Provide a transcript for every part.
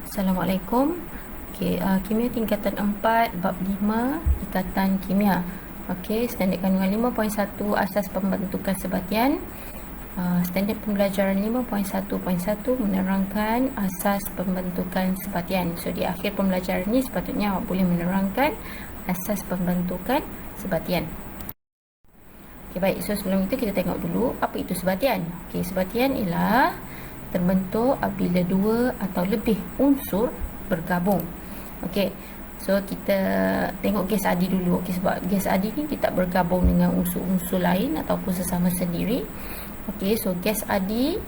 Assalamualaikum. Kimia tingkatan 4 bab 5 ikatan kimia. Standard kandungan 5.1 asas pembentukan sebatian. Standard pembelajaran 5.1.1 menerangkan asas pembentukan sebatian. So di akhir pembelajaran ni sepatutnya awak boleh menerangkan asas pembentukan sebatian. Baik, so sebelum itu kita tengok dulu apa itu sebatian. Sebatian ialah terbentuk apabila dua atau lebih unsur bergabung. So kita tengok gas adi dulu. Sebab gas adi ni dia tak bergabung dengan unsur-unsur lain ataupun sesama sendiri. So gas adi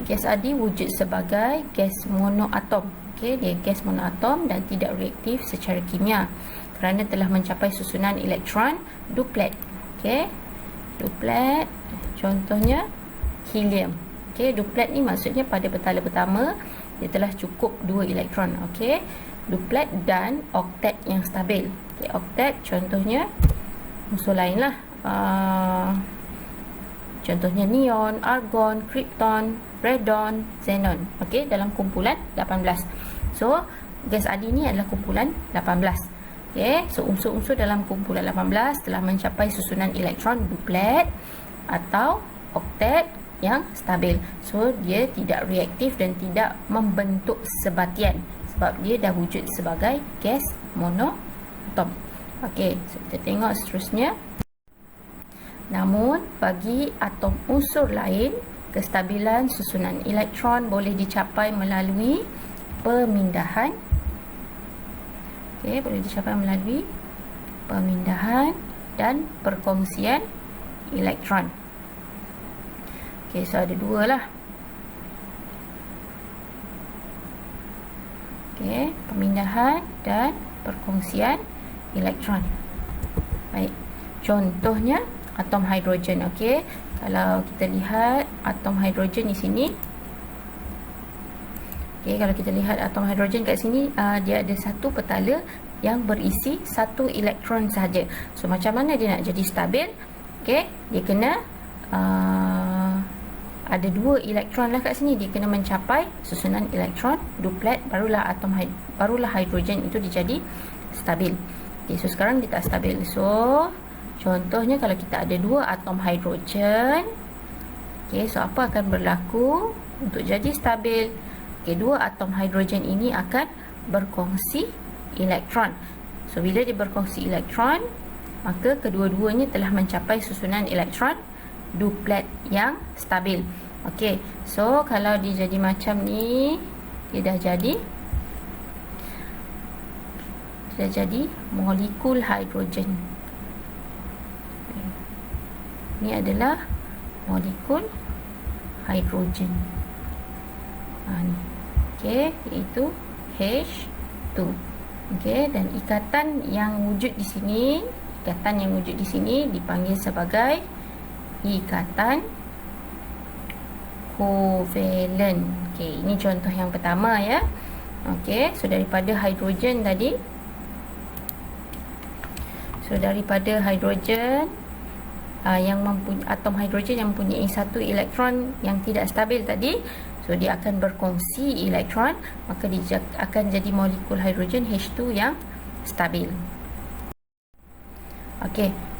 gas adi wujud sebagai gas monoatom. Dia gas monoatom dan tidak reaktif secara kimia kerana telah mencapai susunan elektron duplet. Duplet contohnya helium. Duplet ni maksudnya pada petala pertama dia telah cukup 2 elektron. Duplet dan oktet yang stabil. Oktet contohnya unsur lain lah. Contohnya neon, argon, krypton, radon, xenon. Dalam kumpulan 18. So gas adi ni adalah kumpulan 18. So unsur-unsur dalam kumpulan 18 telah mencapai susunan elektron duplet atau oktet yang stabil. So dia tidak reaktif dan tidak membentuk sebatian sebab dia dah wujud sebagai gas monoatom. So kita tengok seterusnya. Namun bagi atom unsur lain, kestabilan susunan elektron boleh dicapai melalui pemindahan. Boleh dicapai melalui pemindahan dan perkongsian elektron. So ada dua lah. Pemindahan dan perkongsian elektron. Baik. Contohnya atom hidrogen. Kalau kita lihat atom hidrogen di sini. Kalau kita lihat atom hidrogen kat sini, dia ada satu petala yang berisi satu elektron sahaja. So macam mana dia nak jadi stabil? Dia kena ada 2 elektron lah kat sini. Dia kena mencapai susunan elektron duplet, barulah hidrogen itu dijadi stabil. So sekarang dia tak stabil. So contohnya kalau kita ada 2 atom hidrogen, so apa akan berlaku untuk jadi stabil? 2 atom hidrogen ini akan berkongsi elektron. So bila dia berkongsi elektron, maka kedua-duanya telah mencapai susunan elektron duplet yang stabil. So kalau dia jadi macam ni, dia dah jadi molekul hidrogen. Ini adalah molekul hidrogen. Iaitu H2. Dan ikatan yang wujud di sini, dipanggil sebagai ikatan kovalen. Ini contoh yang pertama ya. So daripada hidrogen tadi, atom hidrogen yang mempunyai satu elektron yang tidak stabil tadi, so dia akan berkongsi elektron, maka dia akan jadi molekul hidrogen H2 yang stabil.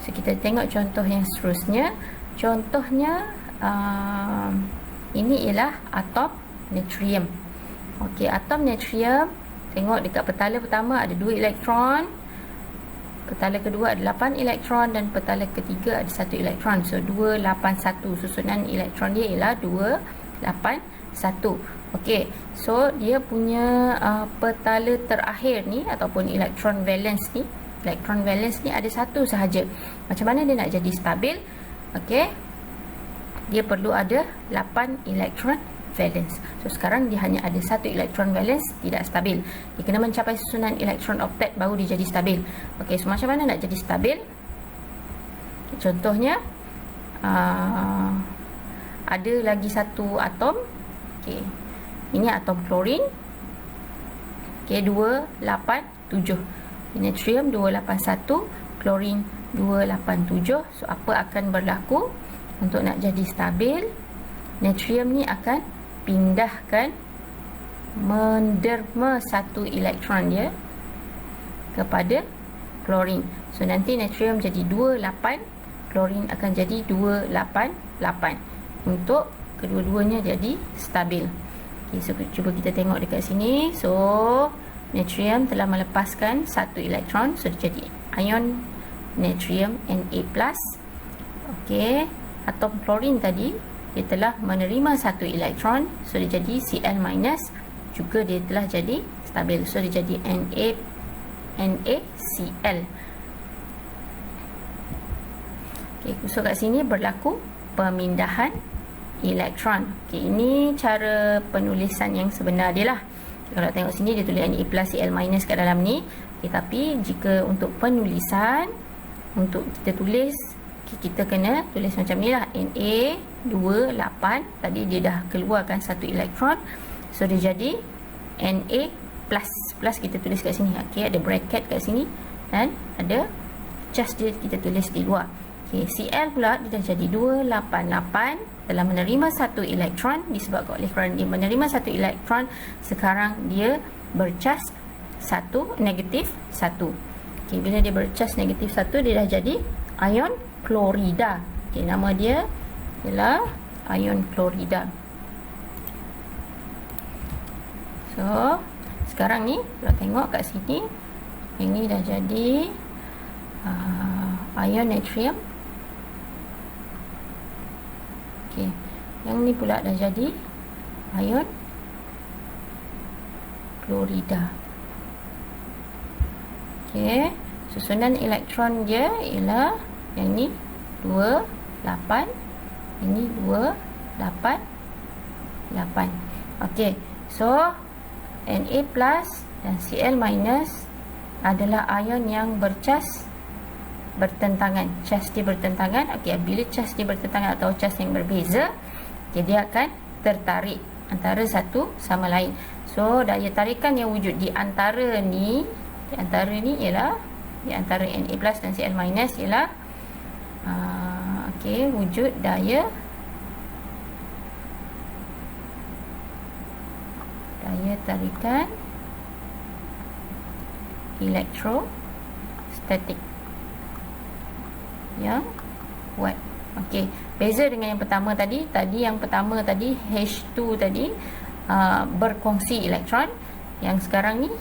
So kita tengok contoh yang seterusnya. Contohnya ini ialah atom natrium. Atom natrium, tengok dekat petala pertama ada 2 elektron, petala kedua ada 8 elektron dan petala ketiga ada 1 elektron. So 281, susunan elektron dia ialah 281. So dia punya petala terakhir ni ataupun elektron valence ni ada satu sahaja. Macam mana dia nak jadi stabil? Dia perlu ada 8 elektron valence. So sekarang dia hanya ada 1 elektron valence, tidak stabil. Dia kena mencapai susunan elektron oktet baru dia jadi stabil. So macam mana nak jadi stabil? Contohnya ada lagi satu atom. Ini atom klorin. 287. Natrium 281, klorin 287. So apa akan berlaku untuk nak jadi stabil? natrium ni akan pindahkan, menderma satu elektron dia kepada klorin. So nanti natrium jadi 28, klorin akan jadi 288 untuk kedua-duanya jadi stabil. Okay, so cuba kita tengok dekat sini. So natrium telah melepaskan satu elektron, so dia jadi ion natrium Na+. Okey, atom klorin tadi dia telah menerima satu elektron, so dia jadi Cl-, juga dia telah jadi stabil, so dia jadi NaCl. Okey, so kat sini berlaku pemindahan elektron. Okey, ini cara penulisan yang sebenar dia lah. Kalau tengok sini dia tulis Na+, Cl- kat dalam ni. Okay, tapi jika untuk penulisan, untuk kita tulis, kita kena tulis macam ni lah. Na28, tadi dia dah keluarkan satu elektron, so dia jadi Na+. Plus kita tulis kat sini. Okay, ada bracket kat sini dan ada charge dia kita tulis di luar. Okay, Cl pula dia dah jadi 288, telah menerima satu elektron, disebabkan oleh kerana dia menerima satu elektron, sekarang dia bercas negatif 1. Okay, bila dia bercas negatif 1, dia dah jadi ion klorida. Okay, nama dia ialah ion klorida. So sekarang ni kalau tengok kat sini, ini dah jadi ion natrium. Okey, yang ni pula dah jadi ion klorida. Okey, susunan elektron dia ialah yang ni 28, ini 288. Okey, so Na+ dan Cl- adalah ion yang bercas bertentangan. Cas dia bertentangan. Okey, bila cas dia bertentangan atau cas yang berbeza, okay, dia akan tertarik antara satu sama lain. So daya tarikan yang wujud di antara ni, ialah di antara Na+ dan Cl- ialah okey, wujud daya tarikan elektrostatik yang kuat. Okey, beza dengan yang pertama tadi. Yang pertama tadi H2 tadi berkongsi elektron, yang sekarang ni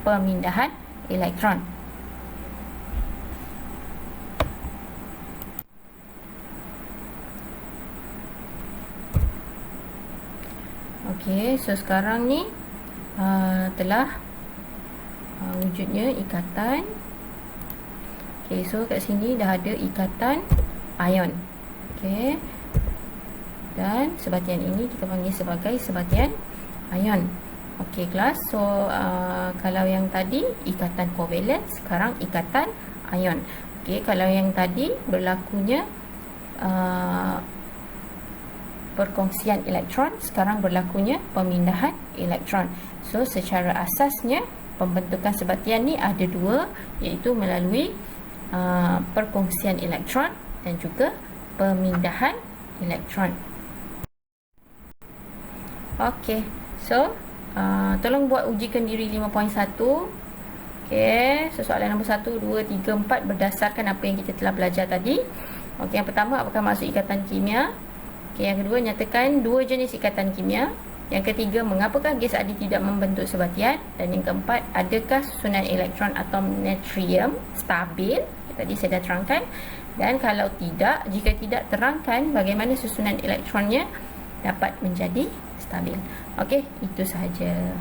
pemindahan elektron. Okey, so sekarang ni telah wujudnya ikatan. Okey, so kat sini dah ada ikatan ion. Okey, dan sebatian ini kita panggil sebagai sebatian ion. Okey kelas, so kalau yang tadi ikatan kovalen, sekarang ikatan ion. Okey, kalau yang tadi berlakunya perkongsian elektron, sekarang berlakunya pemindahan elektron. So secara asasnya pembentukan sebatian ni ada dua, iaitu melalui perkongsian elektron dan juga pemindahan elektron. Okey, so tolong buat ujikan diri 5.1. Okey, so soalan nombor 1, 2, 3, 4 berdasarkan apa yang kita telah belajar tadi. Okey, yang pertama, apakah maksud ikatan kimia? Okey, yang kedua, nyatakan dua jenis ikatan kimia. Yang ketiga, mengapakah gas adir tidak membentuk sebatian? Dan yang keempat, adakah susunan elektron atom natrium stabil? Tadi saya dah terangkan. Dan kalau tidak, jika tidak, terangkan bagaimana susunan elektronnya dapat menjadi stabil. Okey, itu sahaja.